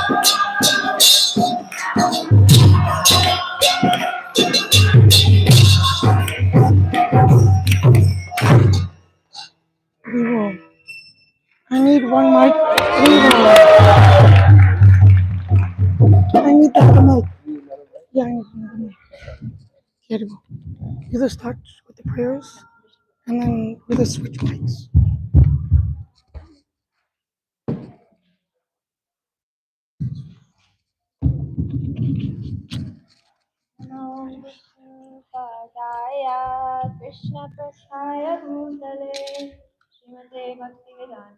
Vivo. I need one mic. Vivo. I need the other mic. Yeah, I need another mic. Here we go. Either start with the prayers and then with the switch mics. Namo Vishnu Padaya Krishna Prasthaya Bhutale Srimate Bhaktivedanta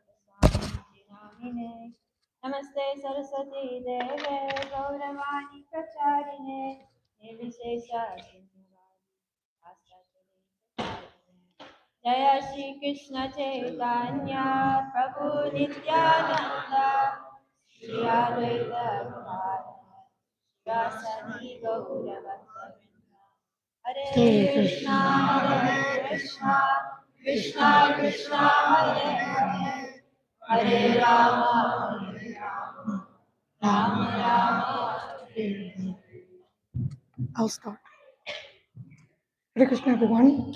Swami Namine Namaste Saraswati Deve Gauravani Pracharine Nirvishesha Jaya Shri Krishna Chaitanya Prabhu Nityananda Shri Advaita Gadadhara Rasani Gauravakta Hare Krishna Krishna Krishna Hare Hare Hare Rama Rama Rama Hare I'll start. Hare Krishna, everyone.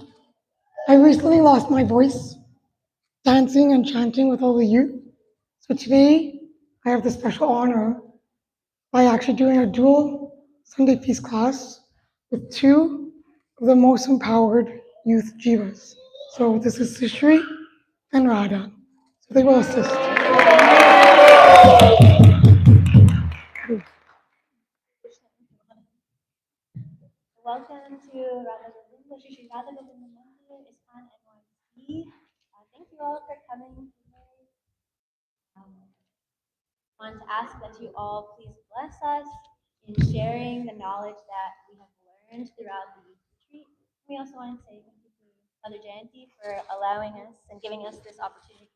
I recently lost my voice dancing and chanting with all the youth. So today, I have the special honor by actually doing a dual Sunday peace class with two of the most empowered youth jivas. So this is Sishri and Radha. So they will assist. Welcome to Radha Govinda, Shri Radha Govinda Mandir, ISKCON NYC. Thank you all for coming today. I want to ask that you all please bless us in sharing the knowledge that we have learned throughout the youth retreat. We also want to say thank you to Mother Jayanti for allowing us and giving us this opportunity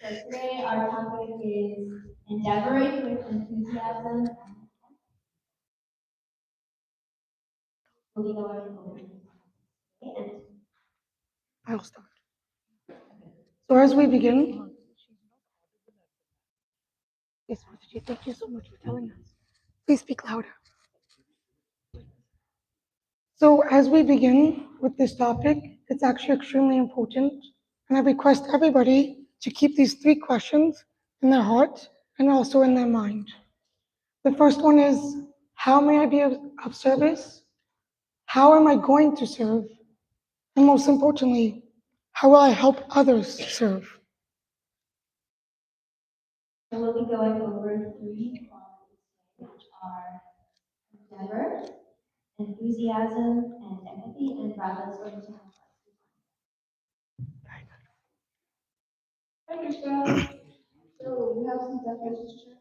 So today our topic is endeavoring with enthusiasm. We'll be going over and I'll start. So as we begin, yes, Mataji, thank you so much for telling us. Please speak louder. So as we begin with this topic, it's actually extremely important, and I request everybody to keep these three questions in their heart and also in their mind. The first one is, how may I be of service? How am I going to serve? And most importantly, how will I help others serve? we'll be going over three qualities, which are endeavor, enthusiasm, and empathy, and Radha's going to help us. Hi, Krishna. So we have some definitions to check.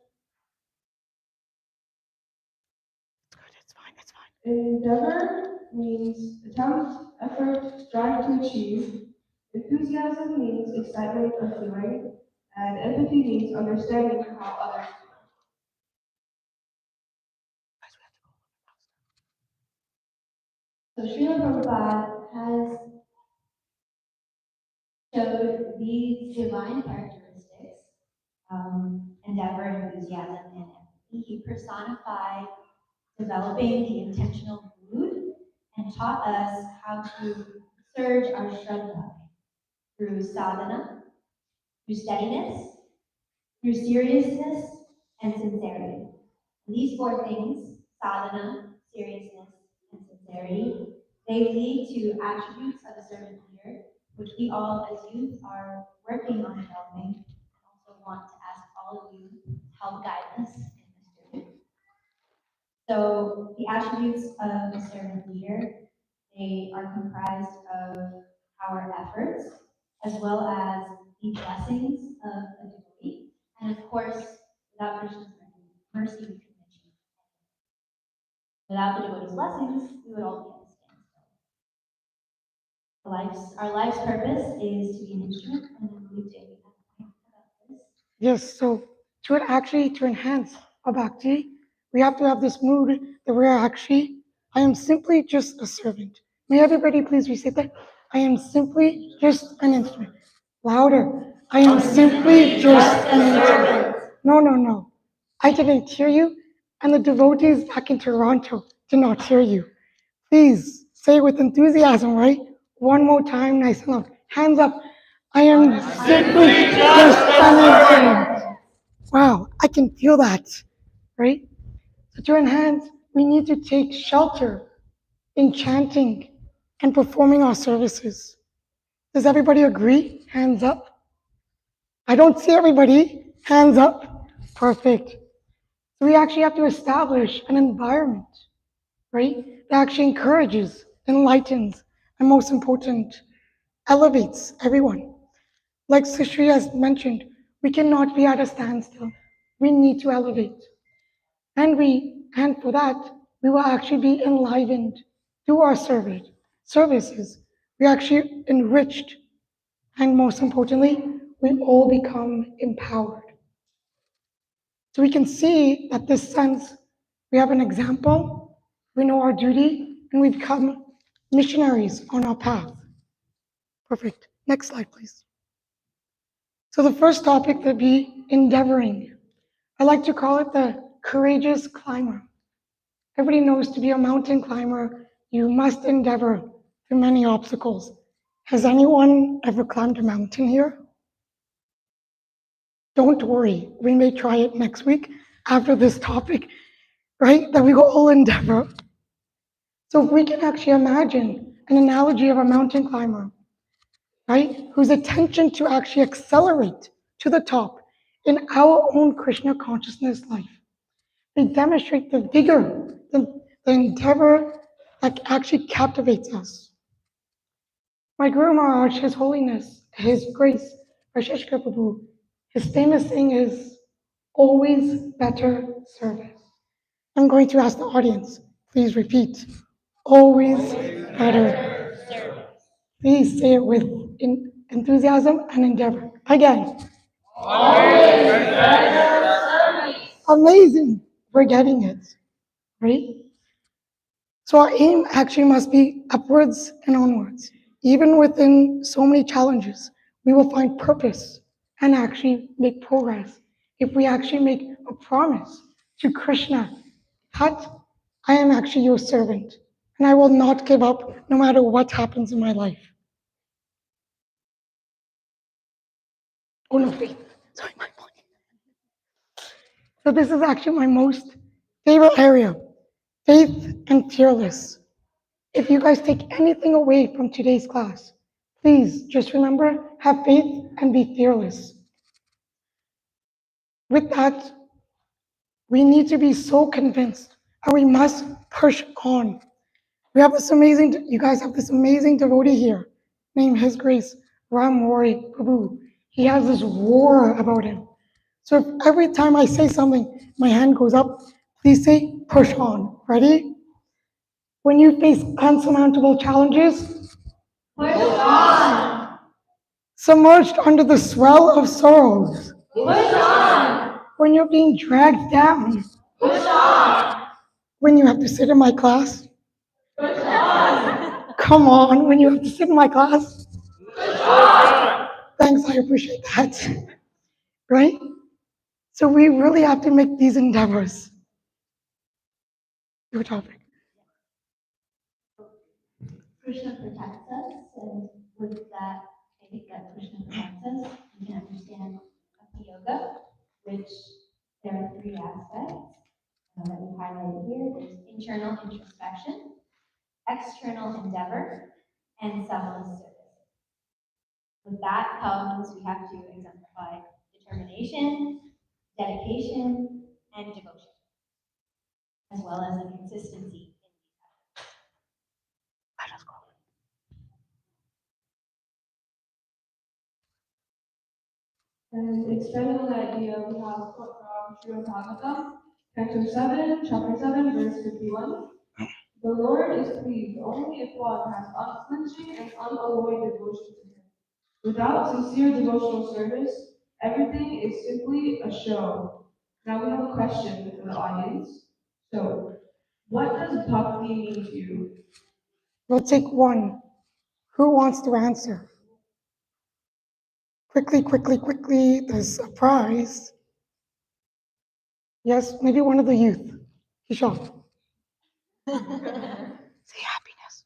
It's fine, it's fine. Endeavor means attempt, effort, strive to achieve. Enthusiasm means excitement or feeling. And empathy means understanding how others feel. So Srila Prabhupada has showed these divine characteristics, endeavor, enthusiasm, and empathy. He personified developing the intentional mood and taught us how to surge our Shraddha through sadhana, through steadiness, through seriousness, and sincerity. And these four things, sadhana, seriousness, and sincerity, they lead to attributes of a servant leader, which we all as youth are working on developing, and also want to ask all of you to help guide us in this journey. So the attributes of a servant leader, they are comprised of our efforts, as well as the blessings of a devotee. And of course, without Krishna's mercy, we couldn't achieve. Without the devotee's blessings, we would all be at a standstill. Our life's purpose is to be an instrument, and I believe Jamie has a point about this. Yes, so to enhance our bhakti, we have to have this mood that we're actually, I am simply just a servant. May everybody please recite that? I am simply just an instrument. Louder. I am simply just an intern. No, no, no. I didn't hear you, and the devotees back in Toronto did not hear you. Please say it with enthusiasm, right? One more time, nice and loud. Hands up. I am simply just an intern. Wow, I can feel that, right? So to enhance, we need to take shelter in chanting and performing our services. Does everybody agree? Hands up. I don't see everybody. Hands up. Perfect. So we actually have to establish an environment, right, that actually encourages, enlightens, and most important, elevates everyone. Like Sishri has mentioned, we cannot be at a standstill. We need to elevate. And for that, we will actually be enlivened through our services. We actually enriched, and most importantly, we all become empowered. So we can see that this sense, we have an example, we know our duty, and we become missionaries on our path. Perfect. Next slide, please. So the first topic would be endeavoring. I like to call it the courageous climber. Everybody knows to be a mountain climber, you must endeavor through many obstacles. Has anyone ever climbed a mountain here? Don't worry, we may try it next week after this topic, right? That we go all endeavor. So if we can actually imagine an analogy of a mountain climber, right, whose attention to actually accelerate to the top in our own Krishna consciousness life. They demonstrate the vigor, the endeavor that actually captivates us. My Guru Maharaj, His Holiness, His Grace, Rasheshkar Prabhu, his famous saying is always better service. I'm going to ask the audience, please repeat, always better. Please say it with enthusiasm and endeavor. Again. Amazing. We're getting it, right? So our aim actually must be upwards and onwards. Even within so many challenges, we will find purpose and actually make progress if we actually make a promise to Krishna that I am actually your servant and I will not give up no matter what happens in my life. Oh no, faith. Sorry, my point. So this is actually my most favorite area, faith and fearless. If you guys take anything away from today's class, please just remember, have faith and be fearless. With that, we need to be so convinced and we must push on. We have this amazing, you guys have this amazing devotee here named His Grace Ram Roy Prabhu. He has this roar about him. So if every time I say something, my hand goes up, please say push on. Ready? When you face unsurmountable challenges, push on. Submerged under the swell of sorrows, push on. When you're being dragged down, push on. When you have to sit in my class, push on. Come on, when you have to sit in my class, push on. Thanks, I appreciate that. Right? So we really have to make these endeavors. Your topic. Krishna protects us, and with that, I think that Krishna protects us, we can understand Bhakti Yoga, which there are three aspects that we highlighted here. There's internal introspection, external endeavor, and selfless service. With that comes, we have to exemplify determination, dedication, and devotion, as well as a consistency in these efforts. Let us go. And expanding on that idea, we have a quote from Srimad Bhagavatam, Canto 7, Chapter 7, verse 51. The Lord is pleased only if one has unflinching and unalloyed devotion to Him. Without sincere devotional service, everything is simply a show. Now we have a question for the audience. So, what does bhakti mean to you? We'll take one. Who wants to answer? Quickly, there's a prize. Yes, maybe one of the youth. Kishan. Say happiness.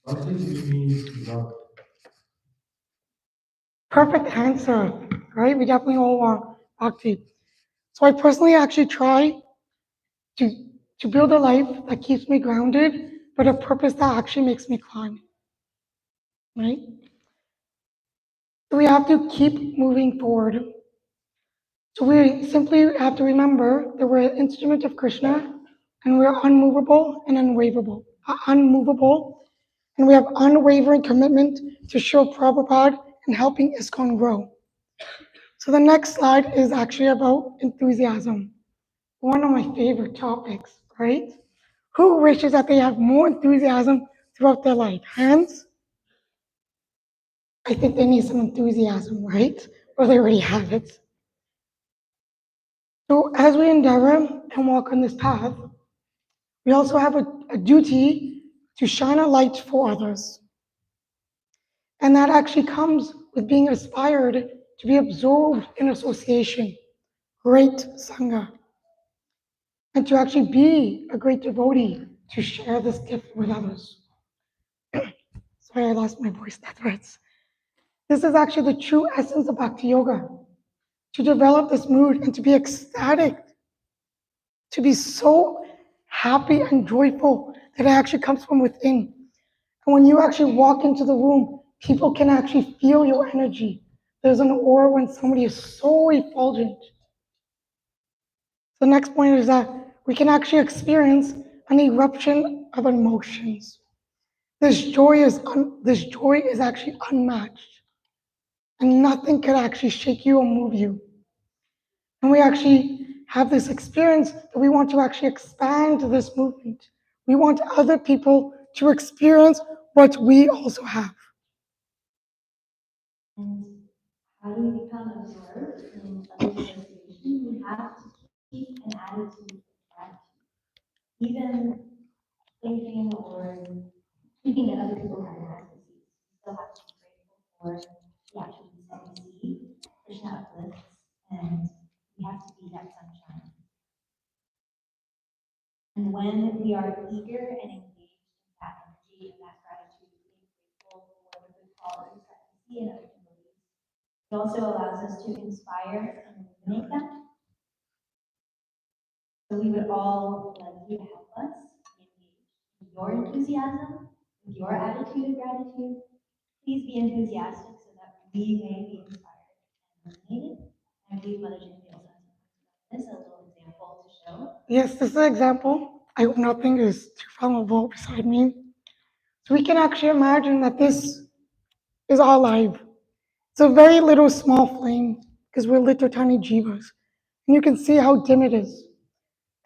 What do you mean love? Perfect answer, right? We definitely all want bhakti. So I personally actually try to to build a life that keeps me grounded, but a purpose that actually makes me climb, right? So we have to keep moving forward. So we simply have to remember that we're an instrument of Krishna, and we're unmovable and unmovable, and we have unwavering commitment to show Prabhupada and helping ISKCON grow. So the next slide is actually about enthusiasm, one of my favorite topics, right? Who wishes that they have more enthusiasm throughout their life? Hands? I think they need some enthusiasm, right? Or they already have it. So as we endeavor and walk on this path, we also have a duty to shine a light for others. And that actually comes with being inspired to be absorbed in association, great Sangha, and to actually be a great devotee to share this gift with others. Sorry, I lost my voice, that's right. This is actually the true essence of Bhakti Yoga, to develop this mood and to be ecstatic, to be so happy and joyful that it actually comes from within. And when you actually walk into the room, people can actually feel your energy. There's an aura when somebody is so effulgent. The next point is that we can actually experience an eruption of emotions. This joy is actually unmatched, and nothing can actually shake you or move you. And we actually have this experience that we want to actually expand this movement. We want other people to experience what we also have. And how do we become absorbed in other association? We have to keep an attitude of gratitude. Even thinking or thinking that other people have had disease, we still have to be grateful for the attributes that we see. Krishna uplifts, and we have to be that sunshine. And when we are eager and engaged in that energy and that gratitude, being grateful for the good qualities that we see in other devotees, it also allows us to inspire and illuminate them. So we would all like you to help us be engaged with your enthusiasm, with your attitude of gratitude. Please be enthusiastic so that we may be inspired and illuminated. I believe Mother Jayanti also has a little example to show. Yes, this is an example. I hope nothing is too flammable beside me. So we can actually imagine that this is our life. It's a very little small flame because we're little tiny jivas. And you can see how dim it is.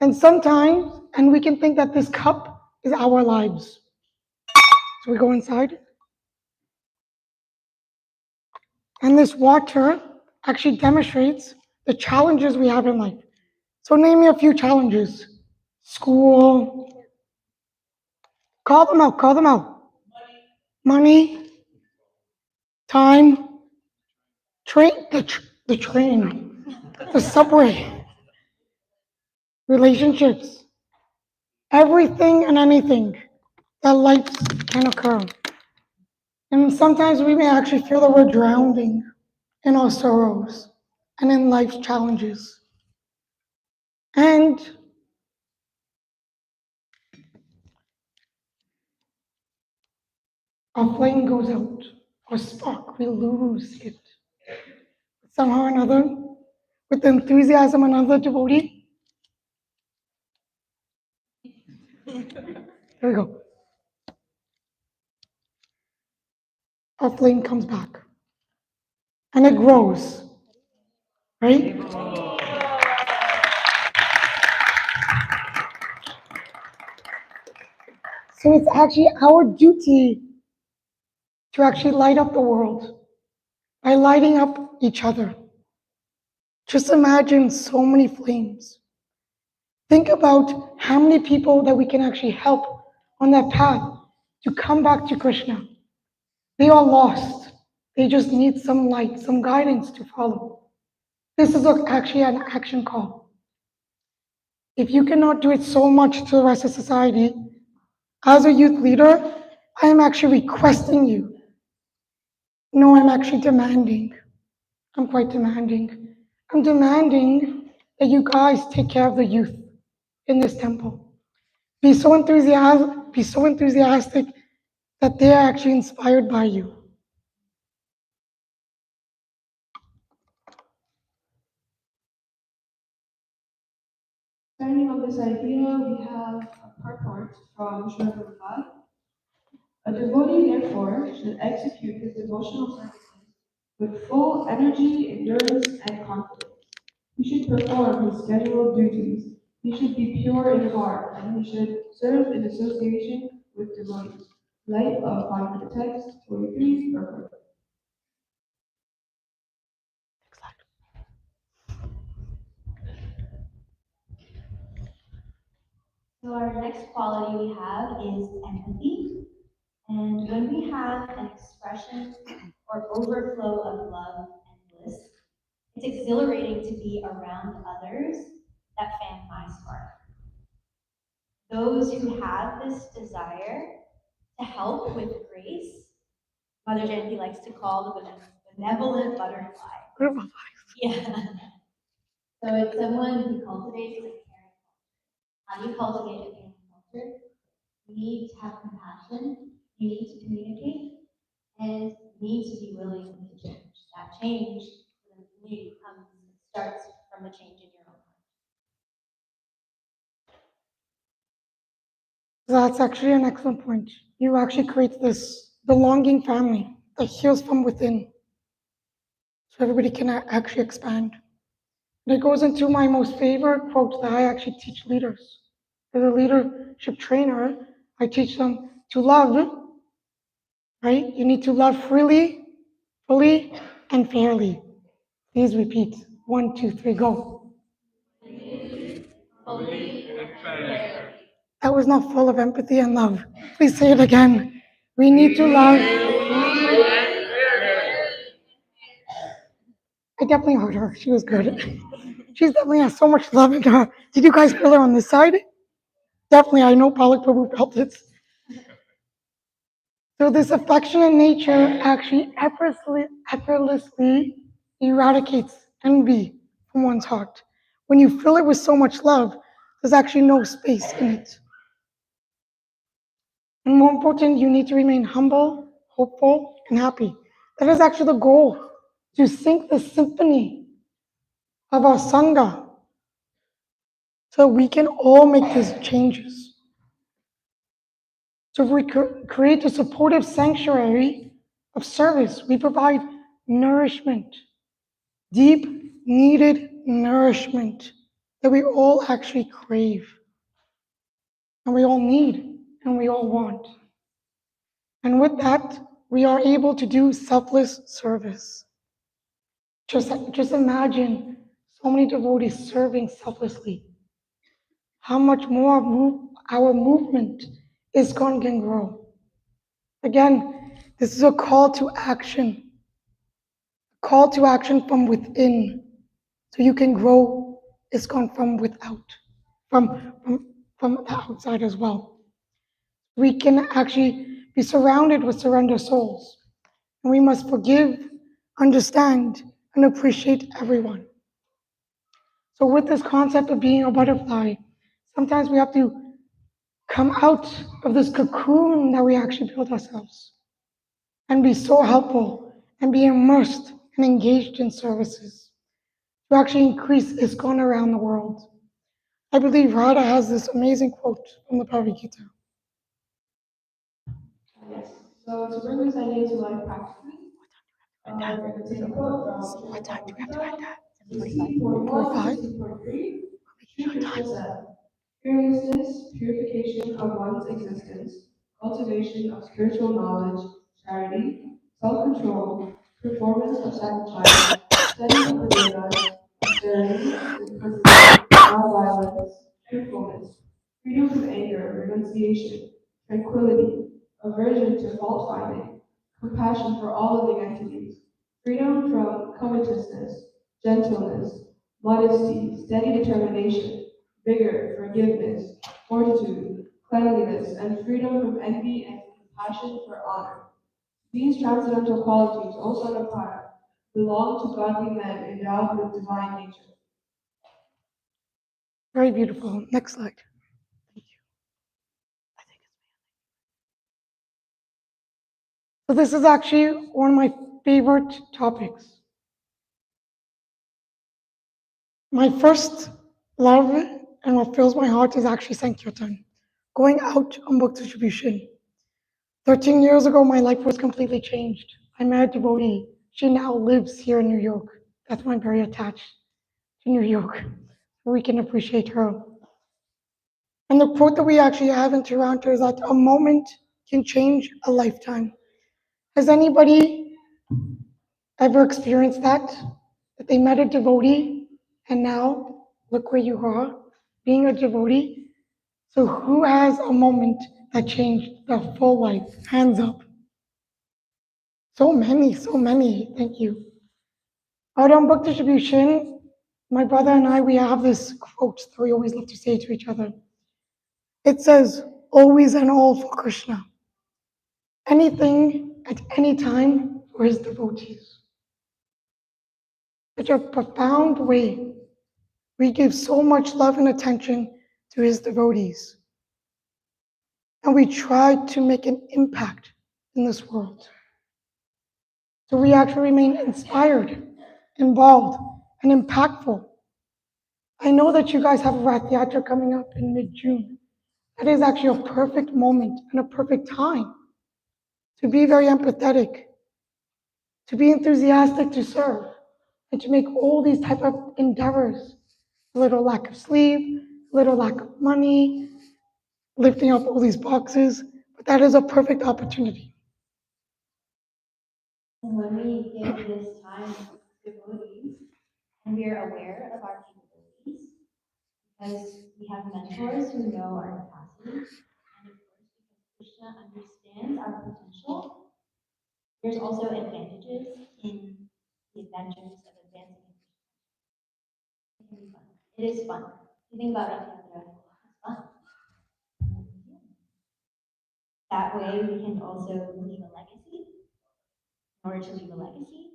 And sometimes, and we can think that this cup is our lives. So we go inside. And this water actually demonstrates the challenges we have in life. So name me a few challenges. School. Call them out. Money. Time. The train. The subway. Relationships. Everything and anything that life can occur. And sometimes we may actually feel that we're drowning in our sorrows and in life's challenges. And our flame goes out, our spark, we lose it. Somehow or another, with the enthusiasm of another devotee. Here we go. Our flame comes back. And it grows. Right? So it's actually our duty to actually light up the world by lighting up each other. Just imagine so many flames. Think about how many people that we can actually help on that path to come back to Krishna. They are lost. They just need some light, some guidance to follow. This is actually an action call. If you cannot do it so much to the rest of society, as a youth leader, I am actually requesting you. No, I'm actually demanding. I'm quite demanding. I'm demanding that you guys take care of the youth in this temple. Be so enthusiastic that they are actually inspired by you. Standing on this idea, we have a purport from Srila Prabhupada. A devotee, therefore, should execute his devotional services with full energy, endurance, and confidence. He should perform his scheduled duties. He should be pure in heart, and he should serve in association with devotees. Light of Bhagavad Text 43, purport. So our next quality we have is empathy. And when we have an expression or overflow of love and bliss, it's exhilarating to be around others that fan my spark. Those who have this desire to help with grace, Mother Jayanti likes to call the benevolent butterfly. Yeah. So it's someone who cultivates a caring culture. How do you cultivate a caring culture? You need to have compassion, you need to communicate, and you need to be willing to change. That change for the community starts from a change in your own heart. That's actually an excellent point. You actually create this belonging family that heals from within, so everybody can actually expand. And it goes into my most favorite quote that I actually teach leaders. As a leadership trainer, I teach them to love, right? You need to love freely, fully, and fairly. Please repeat. 1, 2, 3, go. That was not full of empathy and love. Please say it again. We need to love. I definitely heard her. She was good. She's definitely has so much love in her. Did you guys feel her on this side? Definitely, I know Pollock Prabhu felt it. So this affectionate nature actually effortlessly eradicates envy from one's heart. When you fill it with so much love, there's actually no space in it. And more important, you need to remain humble, hopeful, and happy. That is actually the goal, to sing the symphony of our Sangha so we can all make these changes. So we create a supportive sanctuary of service. We provide nourishment, deep, needed nourishment that we all actually crave, and we all need, and we all want. And with that, we are able to do selfless service. Just imagine so many devotees serving selflessly. How much more our movement ISKCON can grow. Again, this is a call to action. A call to action from within. So you can grow ISKCON from without, from the outside as well. We can actually be surrounded with surrender souls. And we must forgive, understand, and appreciate everyone. So with this concept of being a butterfly, sometimes we have to come out of this cocoon that we actually build ourselves and be so helpful and be immersed and engaged in services to actually increase ISKCON around the world. I believe Radha has this amazing quote from the Bhagavad Gita. Yes. So to bring this idea to life practically, we're going to take a quote from What time do we have to Gita, add that? 16.1 to 45? 16.3. Sri Krishna said, fearlessness, purification of one's existence, cultivation of spiritual knowledge, charity, self-control, performance of sacrifice, study of the Vedas, austerity, simplicity, non-violence, truthfulness, freedom from anger, renunciation, tranquility, aversion to fault finding, compassion for all living entities, freedom from covetousness, gentleness, modesty, steady determination, vigor, forgiveness, fortitude, cleanliness, and freedom from envy and compassion for honor. These transcendental qualities, O Son of God, belong to godly men endowed with divine nature. Very beautiful. Next slide. Thank you. I think so this is actually one of my favorite topics. My first love and what fills my heart is actually Sankirtan, going out on book distribution. 13 years ago, my life was completely changed. I met a devotee. She now lives here in New York. That's why I'm very attached to New York. We can appreciate her. And the quote that we actually have in Toronto is that a moment can change a lifetime. Has anybody ever experienced that? That they met a devotee and now look where you are, being a devotee? So who has a moment that changed their full life? Hands up. So many, so many. Thank you. Out on book distribution, my brother and I, we have this quote that we always love to say to each other. It says, always and all for Krishna. Anything at any time for his devotees. Such a profound way. We give so much love and attention to his devotees. And we try to make an impact in this world. So we actually remain inspired, involved, and impactful. I know that you guys have a Rath Yatra coming up in mid-June. That is actually a perfect moment and a perfect time to be very empathetic, to be enthusiastic to serve, and to make all these type of endeavors. A little lack of sleep, a little lack of money, lifting up all these boxes, but that is a perfect opportunity. And when we give this time to devotees, and we are aware of our capabilities, because we have mentors who know our capacity, and of course, because Krishna understands our potential, there's also advantages in the adventures of advancing in Krishna. It can be fun. It is fun. If you think about Rath Yatra, it's fun. That way, we can also leave a legacy. In order to leave a legacy,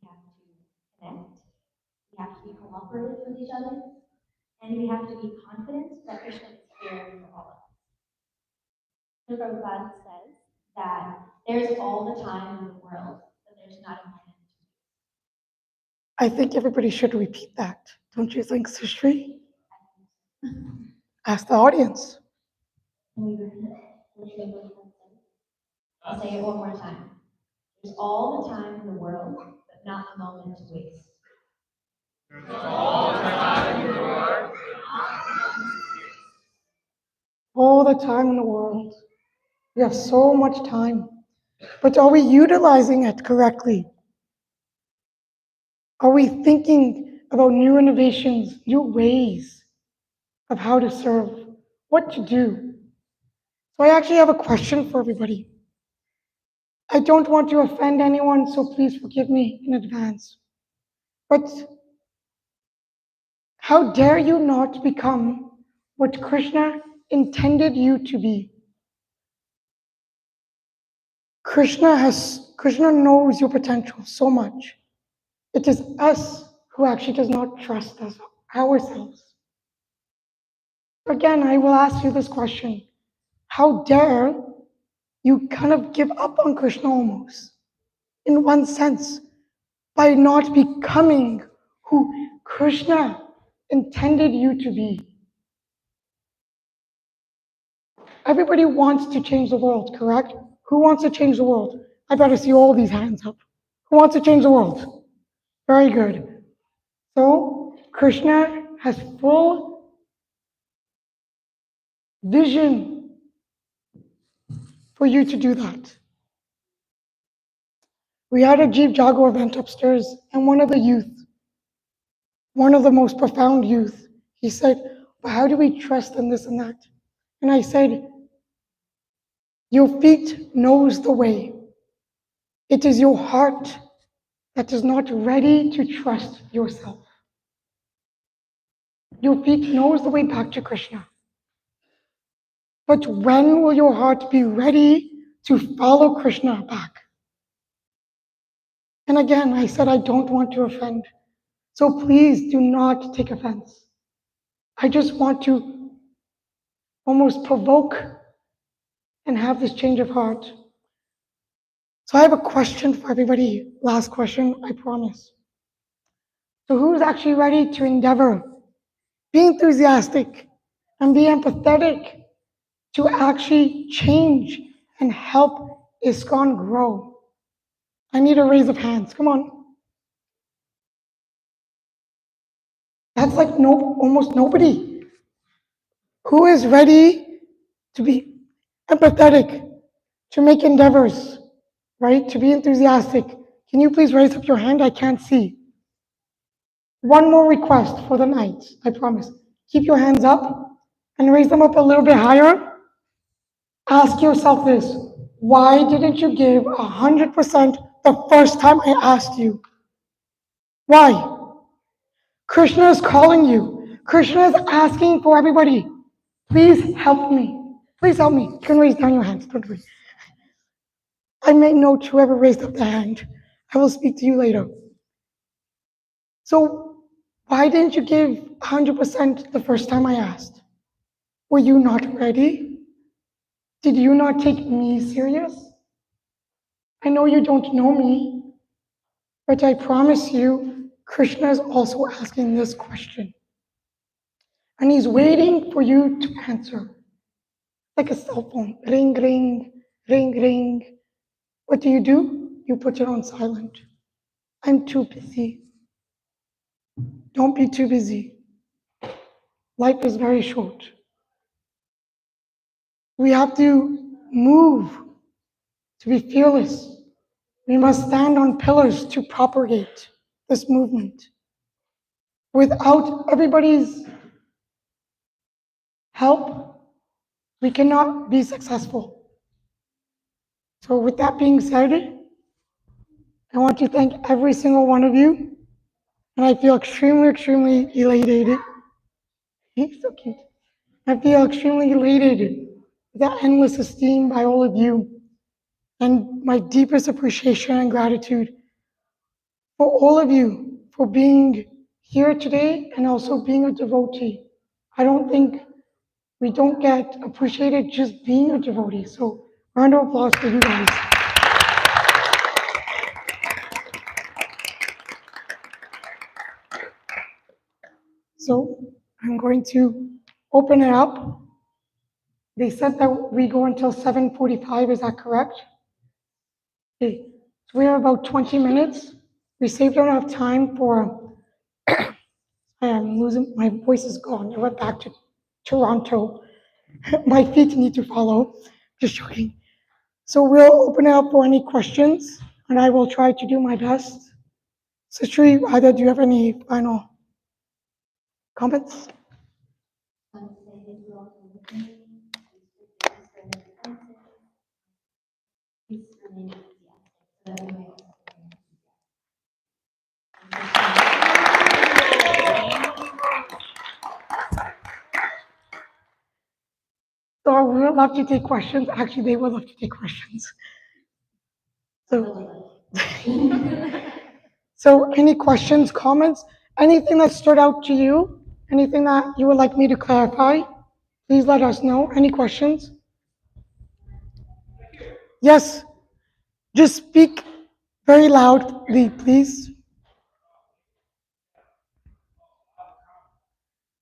we have to connect, we have to be cooperative with each other, and we have to be confident that Krishna is here for all of us. So Prabhupada says that there's all the time in the world, but there's not a moment. I think everybody should repeat that. Don't you think, Srishri? Ask the audience. Can we repeat what Prabhupada said? I'll say it one more time. There's all the time in the world, but not a moment to waste. All the time in the world. We have so much time. But are we utilizing it correctly? Are we thinking about new innovations, new ways of how to serve, what to do? So I actually have a question for everybody. I don't want to offend anyone, so please forgive me in advance. But how dare you not become what Krishna intended you to be? Krishna knows your potential so much. It is us who actually does not trust us ourselves. Again, I will ask you this question. How dare you kind of give up on Krishna almost, in one sense, by not becoming who Krishna intended you to be? Everybody wants to change the world, correct? Who wants to change the world? I better see all these hands up. Who wants to change the world? Very good. So, Krishna has full vision for you to do that. We had a Jeev Jago event upstairs, and one of the youth, one of the most profound youth, he said, well, how do we trust in this and that? And I said, Your feet knows the way. It is your heart that is not ready to trust yourself. Your feet knows the way back to Krishna. But when will your heart be ready to follow Krishna back? And again, I said I don't want to offend. So please do not take offense. I just want to almost provoke and have this change of heart. So I have a question for everybody. Last question, I promise. So who's actually ready to endeavor, be enthusiastic, and be empathetic to actually change and help ISKCON grow? I need a raise of hands. Come on. That's like almost nobody. Who is ready to be empathetic, to make endeavors, right? To be enthusiastic. Can you please raise up your hand? I can't see. One more request for the night, I promise. Keep your hands up and raise them up a little bit higher. Ask yourself this: why didn't you give 100% the first time I asked you? Why? Krishna is calling you. Krishna is asking for everybody. Please help me. Please help me. You can raise down your hands. Don't worry. I made note whoever raised up the hand. I will speak to you later. So, why didn't you give 100% the first time I asked? Were you not ready? Did you not take me serious? I know you don't know me, but I promise you, Krishna is also asking this question. And he's waiting for you to answer. Like a cell phone. Ring, ring, ring, ring. What do? You put it on silent. I'm too busy. Don't be too busy. Life is very short. We have to move to be fearless. We must stand on pillars to propagate this movement. Without everybody's help, we cannot be successful. So with that being said, I want to thank every single one of you, and I feel extremely, extremely elated. He's so cute. I feel extremely elated with that endless esteem by all of you, and my deepest appreciation and gratitude for all of you for being here today and also being a devotee. I don't think we don't get appreciated just being a devotee. So round of applause for you guys. So I'm going to open it up. They said that we go until 7:45. Is that correct? Okay. So we have about 20 minutes. We saved enough time for. I am losing. My voice is gone. I went back to Toronto. My feet need to follow. Just joking. So we'll open it up for any questions, and I will try to do my best. So Sri, either do you have any final comments? I want to say thank you all for listening. Please forgive us for any offenses. Please remain enthusiastic so that we may also remain So we would love to take questions. Actually, they would love to take questions. So, so any questions, comments, anything that stood out to you, anything that you would like me to clarify, please let us know. Any questions? Yes, just speak very loudly, please.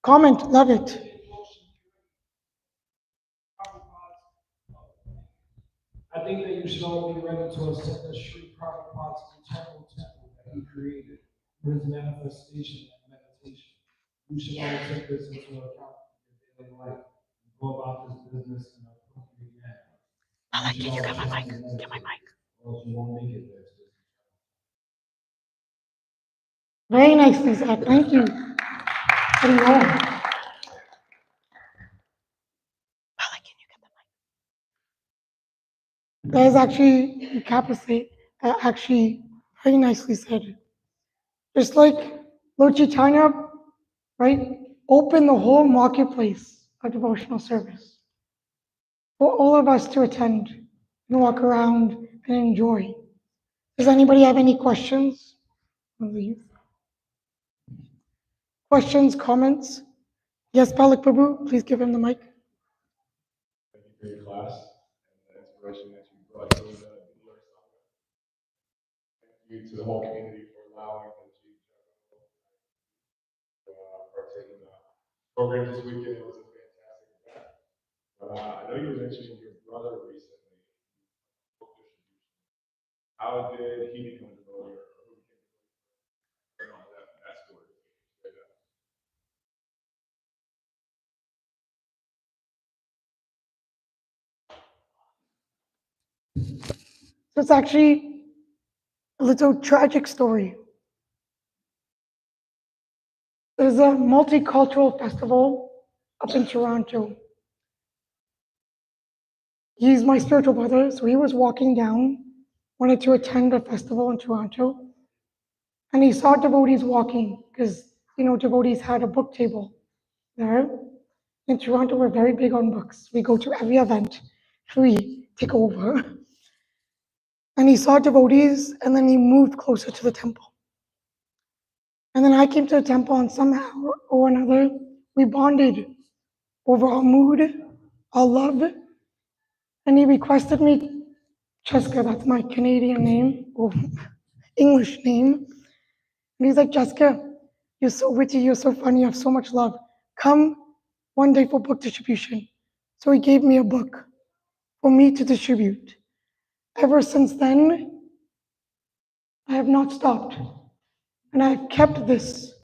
Comment, love it. I think that you should all be ready to accept the Sri Prabhupada's eternal temple that he created for his manifestation and meditation. You should all take this into account in your daily life and go about this business in a appropriate manner. You should all chant and meditate, or else you won't make it there. Very nicely said. Thank you. Very well. That is actually encapsulate, actually very nicely said. Just like Lord Chaitanya, right, opened the whole marketplace of devotional service for all of us to attend and walk around and enjoy. Does anybody have any questions? Questions, comments? Yes, Palik Prabhu, please give him the mic. Thank you for your class and the inspiration that you brought to the New York Song. Thank you to the whole community for allowing the G to partake in the program this weekend. It was a fantastic event. But I know you were mentioning your brother recently, book distribution. How did he become a devotee, or who became a devotee? That story. So it's actually a little tragic story. There's a multicultural festival up in Toronto. He's my spiritual brother, so he was walking down, wanted to attend a festival in Toronto, and he saw devotees walking because, devotees had a book table there. In Toronto, we're very big on books. We go to every event, we take over. And he saw devotees, and then he moved closer to the temple. And then I came to the temple, and somehow or another, we bonded over our mood, our love, and he requested me, Jessica, that's my Canadian name, or English name. And he's like, Jessica, you're so witty, you're so funny, you have so much love. Come one day for book distribution. So he gave me a book for me to distribute. Ever since then, I have not stopped. And I've kept this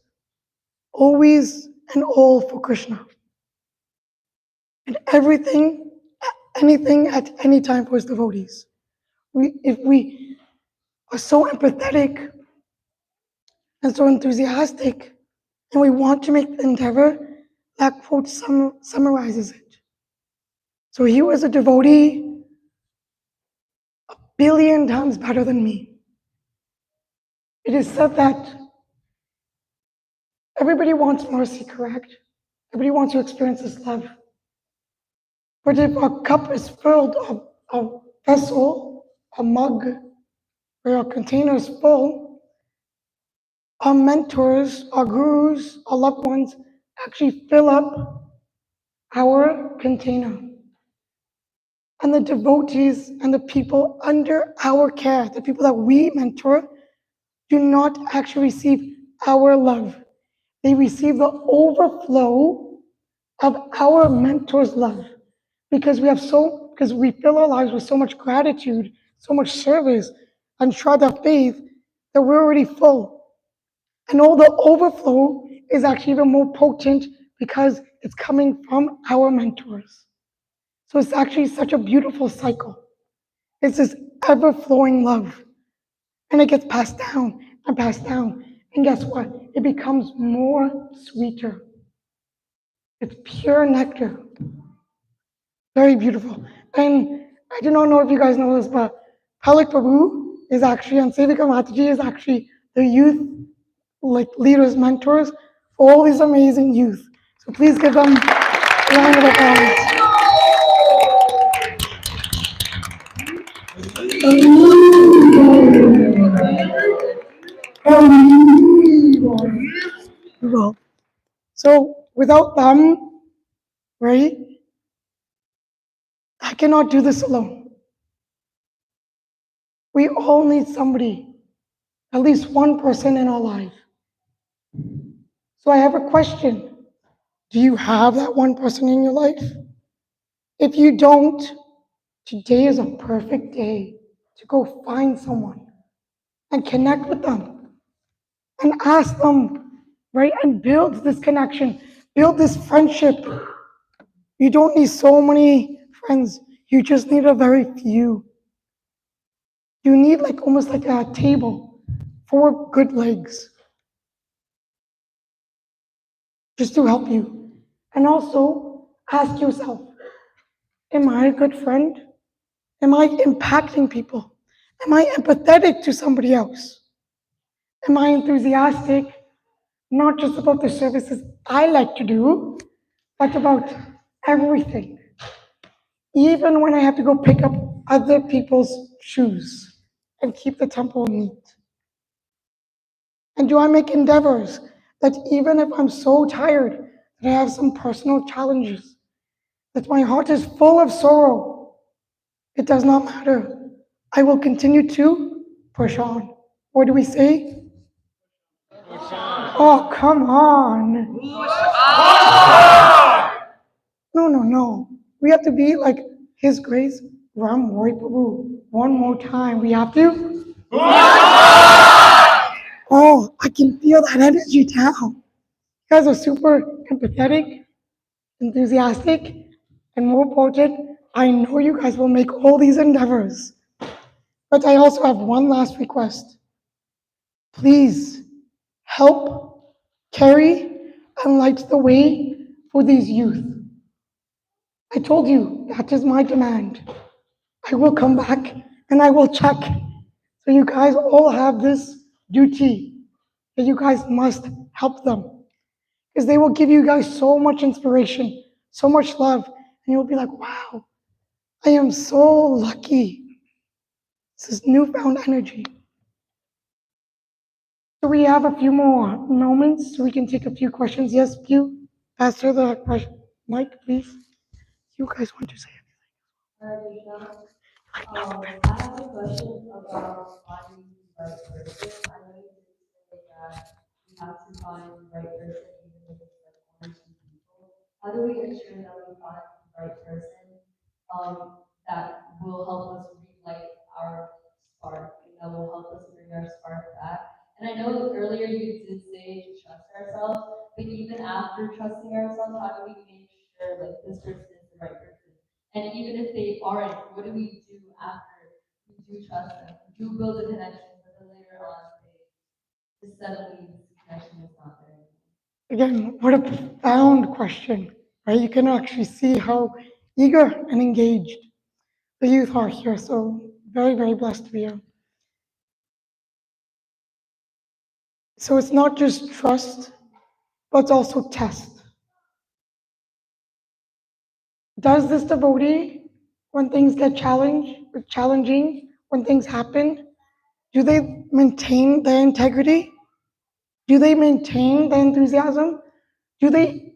always and all for Krishna. And everything, anything at any time for his devotees. If we are so empathetic and so enthusiastic, and we want to make the endeavor, that quote summarizes it. So he was a devotee 1,000,000,000 times better than me. It is said that everybody wants mercy, correct? Everybody wants to experience this love. But if a cup is filled, a vessel, a mug, or a container is full, our mentors, our gurus, our loved ones actually fill up our container. And the devotees and the people under our care, the people that we mentor, do not actually receive our love. They receive the overflow of our mentor's love because we fill our lives with so much gratitude, so much service, and shraddha faith that we're already full. And all the overflow is actually even more potent because it's coming from our mentors. So it's actually such a beautiful cycle. It's this ever-flowing love. And it gets passed down and passed down. And guess what? It becomes more sweeter. It's pure nectar. Very beautiful. And I do not know if you guys know this, but Palik Prabhu is actually, and Sevika Mataji is actually the youth leaders, mentors for all these amazing youth. So please give them a round of applause. Well, so without them, right, I cannot do this alone. We all need somebody, at least one person in our life. So I have a question. Do you have that one person in your life? If you don't, today is a perfect day to go find someone and connect with them and ask them, right, and build this connection, build this friendship. You don't need so many friends. You just need a very few. You need almost like a table, 4 good legs, just to help you. And also ask yourself, am I a good friend? Am I impacting people? Am I empathetic to somebody else? Am I enthusiastic, not just about the services I like to do, but about everything? Even when I have to go pick up other people's shoes and keep the temple neat. And do I make endeavors that even if I'm so tired that I have some personal challenges, that my heart is full of sorrow, it does not matter. I will continue to push on. What do we say? Oh, come on. No, no, no. We have to be like His Grace Ram Roy Prabhu. One more time. We have to. Oh, I can feel that energy now. You guys are super empathetic, enthusiastic, and more important, I know you guys will make all these endeavors. But I also have one last request. Please help carry and light the way for these youth. I told you that is my demand. I will come back and I will check. So you guys all have this duty that you guys must help them. Because they will give you guys so much inspiration, so much love, and you'll be like, wow, I am so lucky. This is newfound energy. So we have a few more moments so we can take a few questions. Yes, you answer the question. Mike, please. You guys want to say Krishna. I have a question about finding the right person. I know you did say that we have to find the right person, even if it's like one or two people. How do we ensure that we find the right person that will help us relight our spark, and that will help us bring our spark back? And I know earlier you did say to trust ourselves, but even after trusting ourselves, how do we make sure like this person is the right person? And even if they aren't, what do we do after we do trust them? We do build a connection, but then later on, they just suddenly this connection is not there anymore. again, what a profound question, right? You can actually see how eager and engaged the youth are here. So very, very blessed to be here. So it's not just trust, but it's also test. Does this devotee, when things get challenging, when things happen, do they maintain their integrity? Do they maintain their enthusiasm? Do they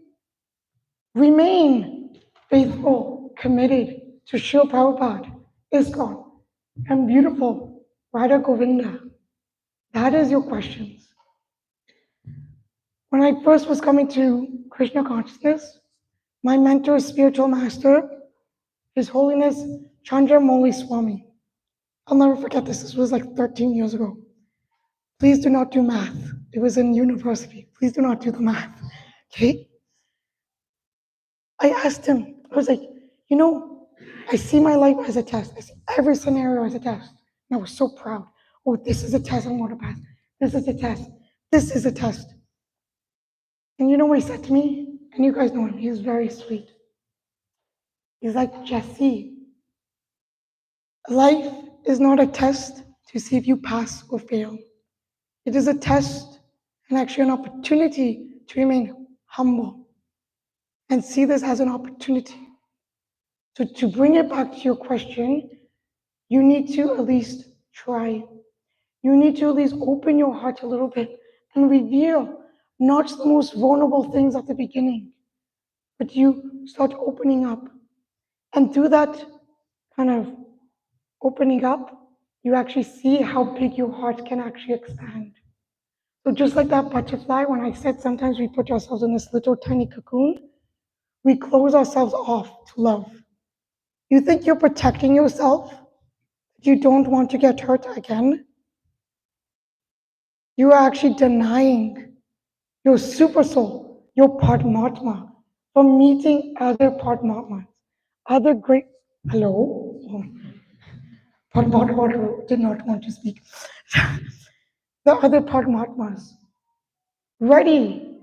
remain faithful, committed to Srila Prabhupada, ISKCON, and beautiful Radha Govinda? That is your questions. When I first was coming to Krishna consciousness, my mentor, spiritual master, His Holiness Chandra Moli Swami. I'll never forget this. This was like 13 years ago. Please do not do math. It was in university. Please do not do the math. Okay? I asked him, I was like, you know, I see my life as a test. I see every scenario as a test. And I was so proud. Oh, this is a test I'm going to pass. This is a test. This is a test. And you know what he said to me? And you guys know him. He's very sweet. He's like, Jesse, life is not a test to see if you pass or fail. It is a test and actually an opportunity to remain humble and see this as an opportunity. So to bring it back to your question, you need to at least try. You need to at least open your heart a little bit and reveal not the most vulnerable things at the beginning, but you start opening up. And through that kind of opening up, you actually see how big your heart can actually expand. So just like that butterfly, when I said sometimes we put ourselves in this little tiny cocoon, we close ourselves off to love. You think you're protecting yourself, you don't want to get hurt again. You are actually denying your super soul, your Padmatma, from meeting other Padmatmas, other great. Hello? Oh, Padmatma did not want to speak. The other Padmatmas, ready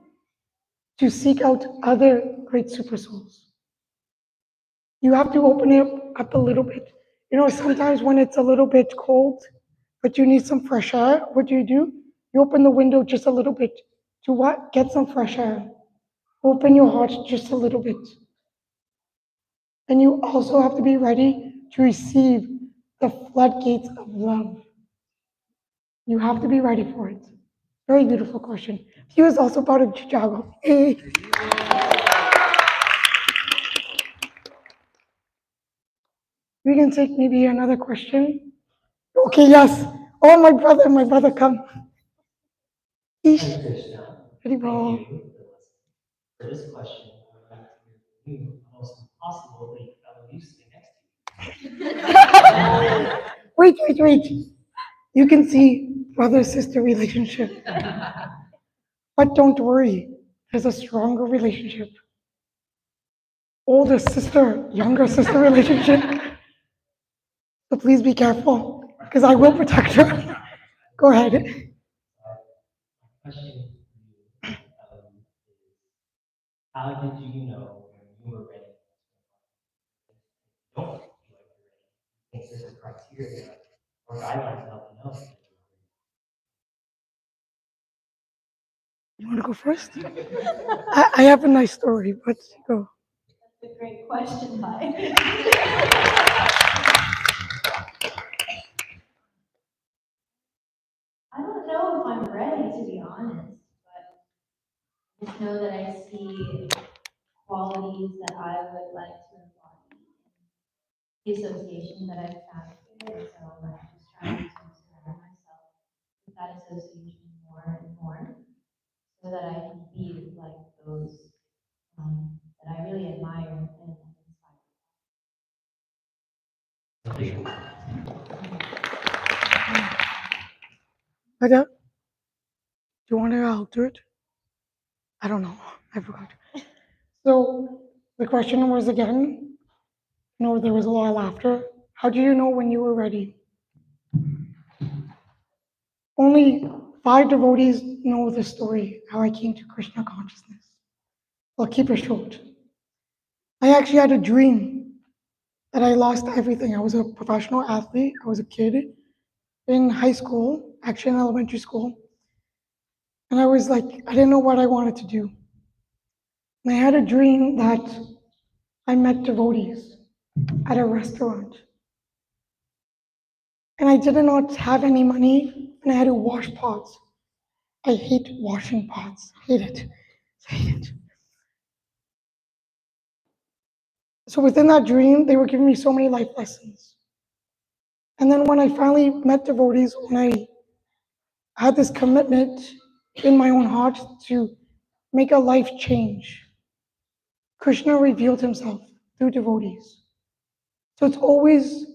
to seek out other great super souls. You have to open it up a little bit. Sometimes when it's a little bit cold, but you need some fresh air, what do? You open the window just a little bit to what? Get some fresh air. Open your heart just a little bit. And you also have to be ready to receive the floodgates of love. You have to be ready for it. Very beautiful question. He was also part of Chicago. Hey. We can take maybe another question. Okay, yes. Oh, my brother, come. Ish. Hi, Krishna. Hari Thank bol. you for this question. I would like to hear from you, almost impossible, the fellow you sitting next to you. Wait. You can see brother-sister relationship. But don't worry, there's a stronger relationship. Older sister, younger sister relationship. So please be careful, because I will protect her. Go ahead. My question for you is, how did you know when you were ready? Don't feel like you're ready. Think there's a criteria or guidelines to help you know that you're ready. You want to go first? I have a nice story, but go. That's a great question, Mike. I don't know if I'm ready, to be honest, but just know that I see qualities that I would like to embody in the association that I've found here. So I'm just trying to surround myself with that association more and more so that I can be like those that I really admire and inspire. Ada, do you want to alter it? I don't know. I forgot. So the question was again, there was a lot of laughter. How do you know when you were ready? Only 5 devotees know the story, how I came to Krishna consciousness. I'll keep it short. I actually had a dream that I lost everything. I was a professional athlete. I was a kid in high school, actually in elementary school. And I was like, I didn't know what I wanted to do. And I had a dream that I met devotees at a restaurant. And I did not have any money, and I had to wash pots. I hate washing pots. Hate it. Hate it. So within that dream, they were giving me so many life lessons. And then when I finally met devotees, when I had this commitment in my own heart to make a life change, Krishna revealed himself through devotees. So it's always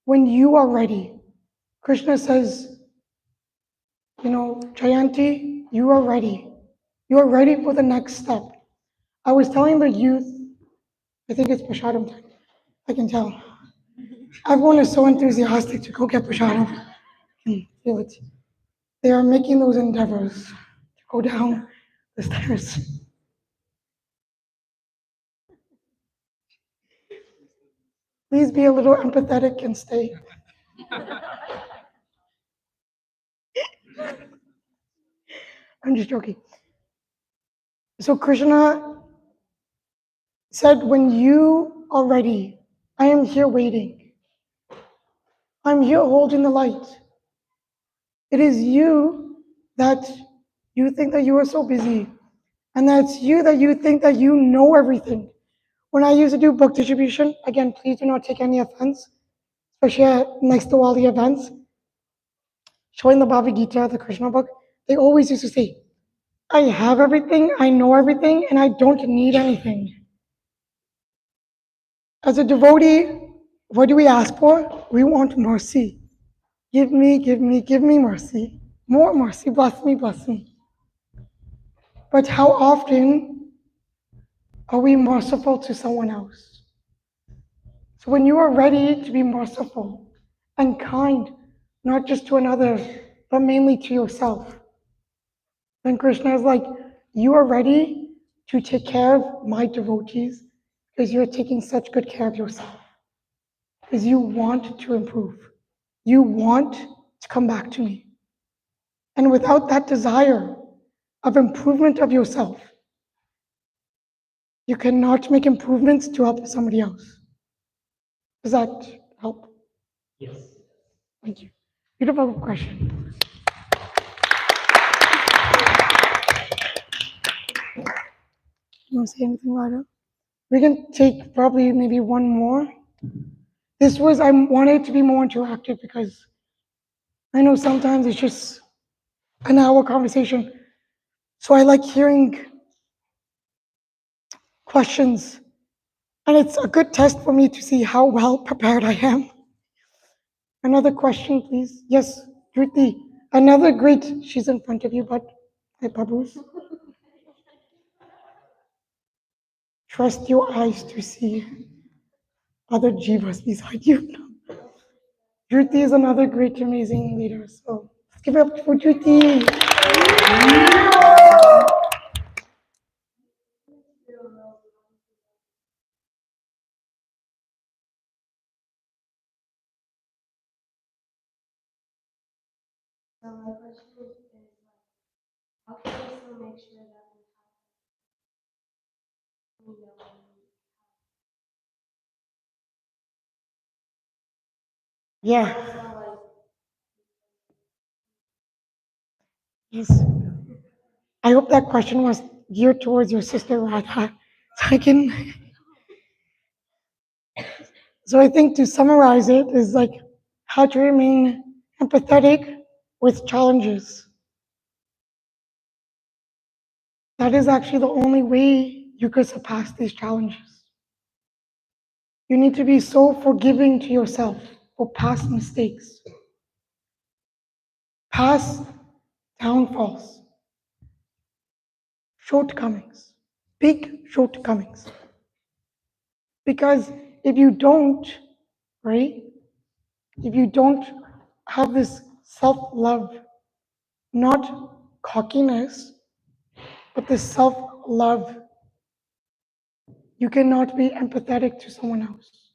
when you are ready. Krishna says, Jayanti, you are ready. You are ready for the next step. I was telling the youth, I think it's Prashadam time. I can tell. Everyone is so enthusiastic to go get Prashadam. I can feel it. They are making those endeavors to go down the stairs. Please be a little empathetic and stay. I'm just joking. So Krishna said, when you are ready, I am here waiting. I'm here holding the light. It is you that you think that you are so busy. And that's you that you think that you know everything. When I used to do book distribution, again, please do not take any offense, especially next to all the events, showing the Bhagavad Gita, the Krishna book, they always used to say, I have everything, I know everything, and I don't need anything. As a devotee, what do we ask for? We want mercy. Give me mercy. More mercy, bless me, bless me. But how often are we merciful to someone else? So when you are ready to be merciful and kind, not just to another, but mainly to yourself, then Krishna is like, you are ready to take care of my devotees because you're taking such good care of yourself. is you want to improve. You want to come back to me. And without that desire of improvement of yourself, you cannot make improvements to help somebody else. Does that help? Yes. Thank you. Beautiful question. You want to say anything, Ryder? We can take probably maybe one more. I wanted to be more interactive because I know sometimes it's just an hour conversation. So I like hearing questions. And it's a good test for me to see how well prepared I am. Another question, please. Yes, Ruthie. Another great, she's in front of you, but hi, Pabus. Trust your eyes to see other jivas beside you. Jyoti is another great, amazing leader. So let's give it up for Jyoti. So my question is, how can we still make sure that we know Yeah. also Yes. I hope that question was geared towards your sister Radha. So I think to summarize it is like how to remain empathetic with challenges. That is actually the only way you could surpass these challenges. You need to be so forgiving to yourself for past mistakes, past downfalls, shortcomings, big shortcomings. Because if you don't, right, if you don't have this self love, not cockiness, but this self love, you cannot be empathetic to someone else.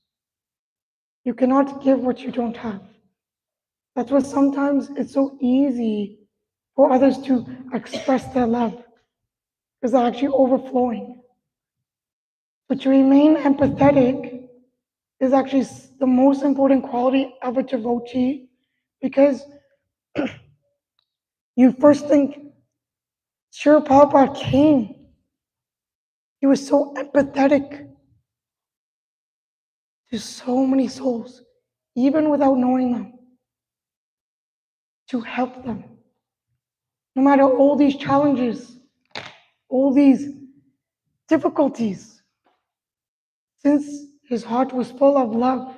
You cannot give what you don't have. That's why sometimes it's so easy for others to express their love because they're actually overflowing. But to remain empathetic is actually the most important quality of a devotee because you first think, Sri Prabhupada came. He was so empathetic to so many souls, even without knowing them, to help them. No matter all these challenges, all these difficulties, since his heart was full of love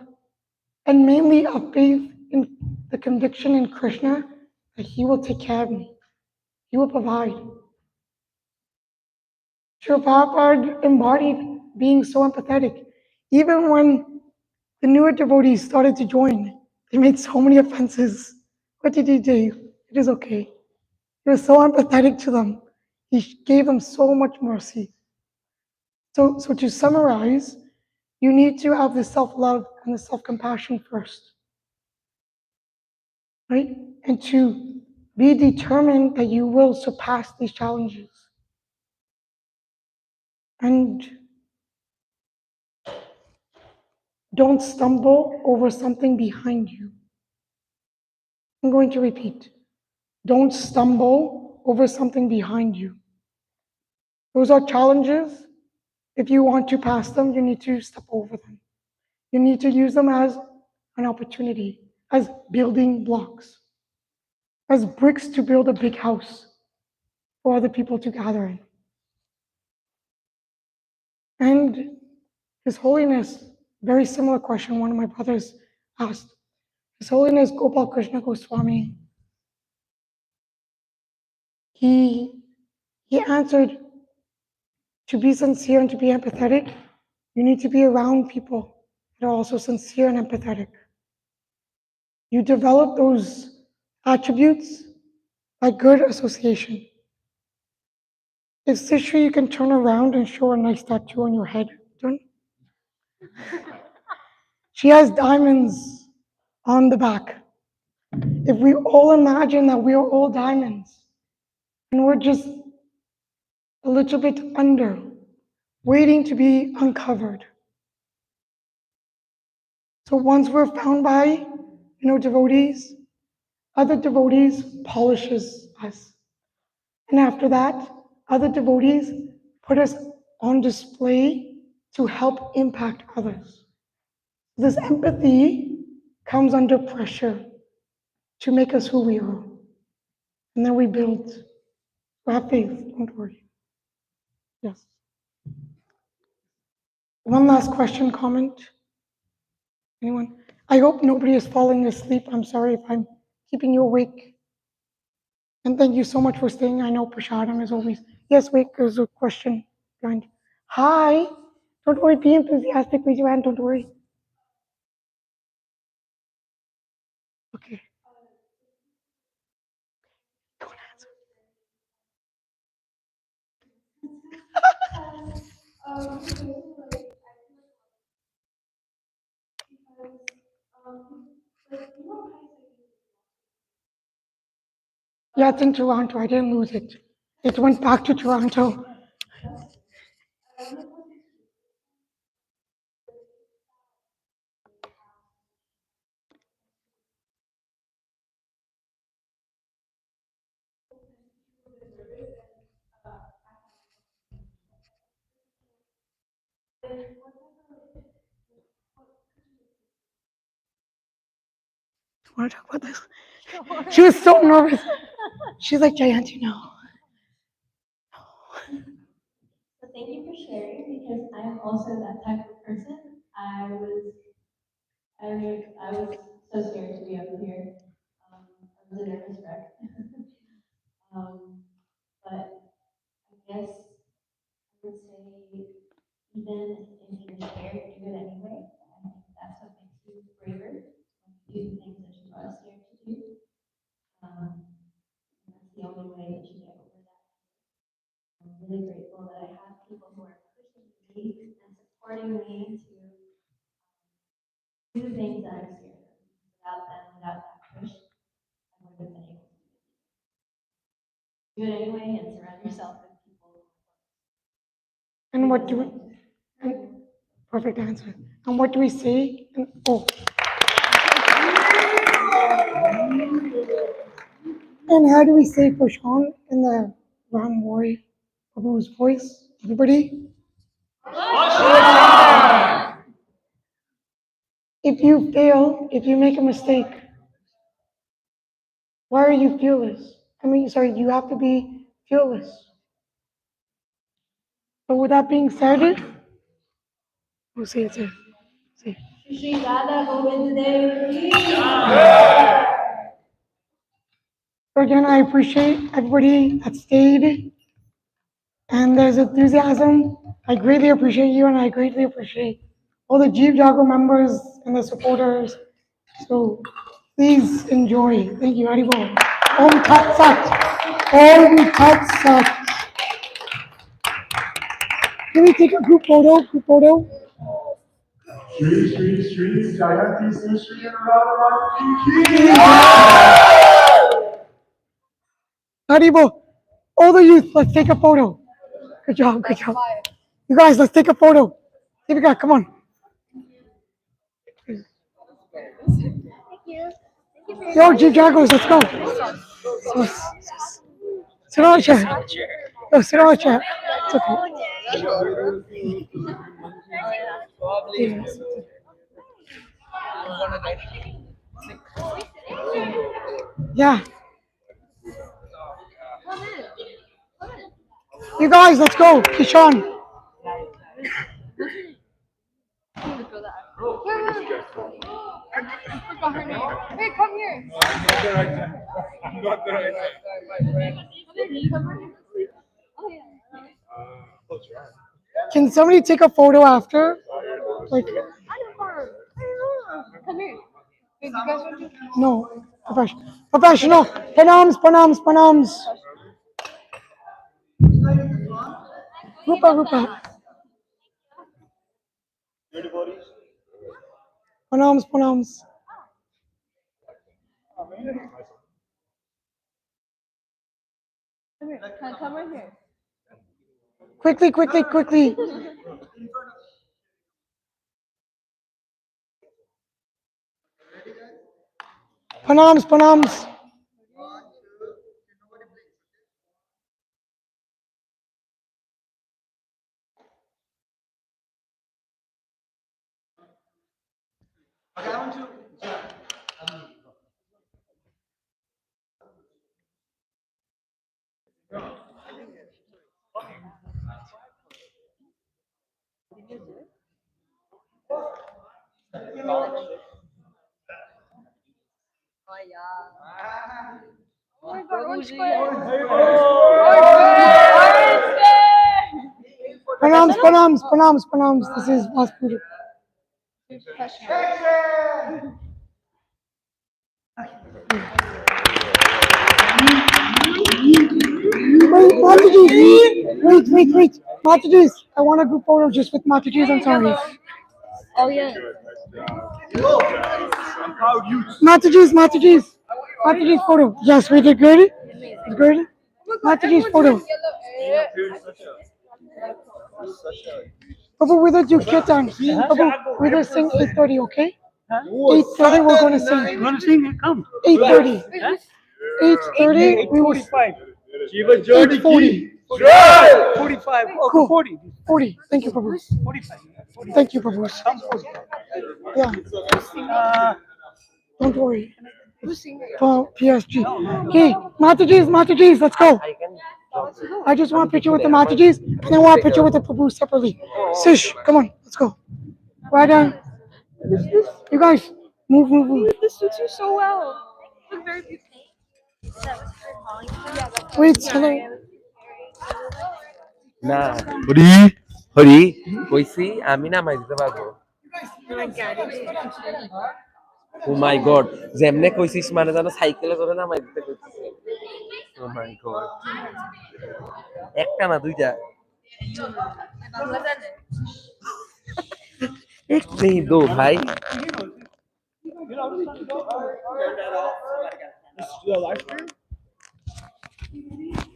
and mainly of faith in the conviction in Krishna that he will take care of me, he will provide. Srila Prabhupada embodied being so empathetic. Even when the newer devotees started to join, they made so many offenses. What did he do? It is okay. He was so empathetic to them. He gave them so much mercy. So to summarize, you need to have the self-love and the self-compassion first, right? And to be determined that you will surpass these challenges. And don't stumble over something behind you. I'm going to repeat. Don't stumble over something behind you. Those are challenges. If you want to pass them, you need to step over them. You need to use them as an opportunity, as building blocks, as bricks to build a big house for other people to gather in. And His Holiness, very similar question one of my brothers asked. His Holiness Gopal Krishna Goswami, he answered, to be sincere and to be empathetic, you need to be around people that are also sincere and empathetic. You develop those attributes by good association. If Sishri, you can turn around and show a nice tattoo on your head. Turn. She has diamonds on the back. If we all imagine that we are all diamonds and we're just a little bit under, waiting to be uncovered. So once we're found by, devotees, other devotees polishes us. And after that, other devotees put us on display to help impact others. This empathy comes under pressure to make us who we are. And then we build. So have faith, don't worry. Yes. One last question, comment? Anyone? I hope nobody is falling asleep. I'm sorry if I'm keeping you awake. And thank you so much for staying. I know Prashadam is always. Yes, wait, there's a question behind. Hi. Don't worry, be enthusiastic, raise your hand, don't worry. Okay. Don't answer. Yeah, it's in Toronto. I didn't lose it. It went back to Toronto. You want to talk about this? She was so nervous. She's like, Jayanti, no. So thank you for sharing because I'm also that type of person. I was so scared to be up here. I was a nervous wreck. But I guess I would say even if you're scared, do it anyway. I think that's what makes you braver when you do the things that you are scared to do. And that's the only way that you get over that. I'm really grateful that I have people who are pushing me and supporting me to do the things that I'm scared of. Without them, without that push, I wouldn't have been able to do it anyway and surround yourself with people. And what do we, and, perfect answer. And what do we say? And how do we say Prashant in the Ram Boy Prabhu's voice? Everybody? If you fail, if you make a mistake, why are you fearless? You have to be fearless. But with that being said, we'll say it. Say it. Shri Radha Govind Dev Ki. So again, I appreciate everybody that stayed and there's enthusiasm. I greatly appreciate you and I greatly appreciate all the Jeev Jago members and the supporters. So please enjoy. Thank you, Haribol. Om Tat Sat. Om Tat Sat. Can we take a group photo? Shri, Jayanti, Shri, Haribol. All the youth, let's take a photo. Good job. You guys, let's take a photo. Deepika, come on. Yo, Jeep Jagos, let's go. Sit on a chair. Yo, sit on a chair. It's okay. Yes. Yeah. You guys, let's go. Kishan. Hey, come here. I'm not the right Can somebody take a photo after? Like, Come here. Hey, you guys want to? no. Professional. Pranams. Rupa. Pranams, pranams. Come right here. Quickly, quickly, quickly. Pranams, pranams. Pranams, pranams, pranams, pranams. This is Last Puja. Wait, Mataji's. Wait. Mataji's. I want a group photo just with Mataji's and sorry. Oh yeah. Mataji's photo. Yes, we did good. It's good. Mataji's photo. Prabhu, with us you get on. Prabhu, with us sing 8:30, okay? 8:30 we're gonna sing. You want to sing? Come. 8:30. 8:30 we will. 8:40. 45. Oh, Cool. 40. 40. Thank you, Prabhu. 45. Thank you, Prabhu. Yeah. Don't worry. For PSG. Okay, Mataji's, let's go. I just want a picture with the Mataji's and I want a picture with the Prabhu separately. Sish, come on, let's go. Right on. You guys, move. This suits you so well. Look very beautiful. Wait, hello. না হরি হরি কইছি আমি না মাই দিতে পারবো ও মাই god যেমনে কইছিস মানে জানো সাইকেলে করে না মাই দিতে কইছিস ও মাই গড একটা না দুইটা এক নেই দো ভাই You know,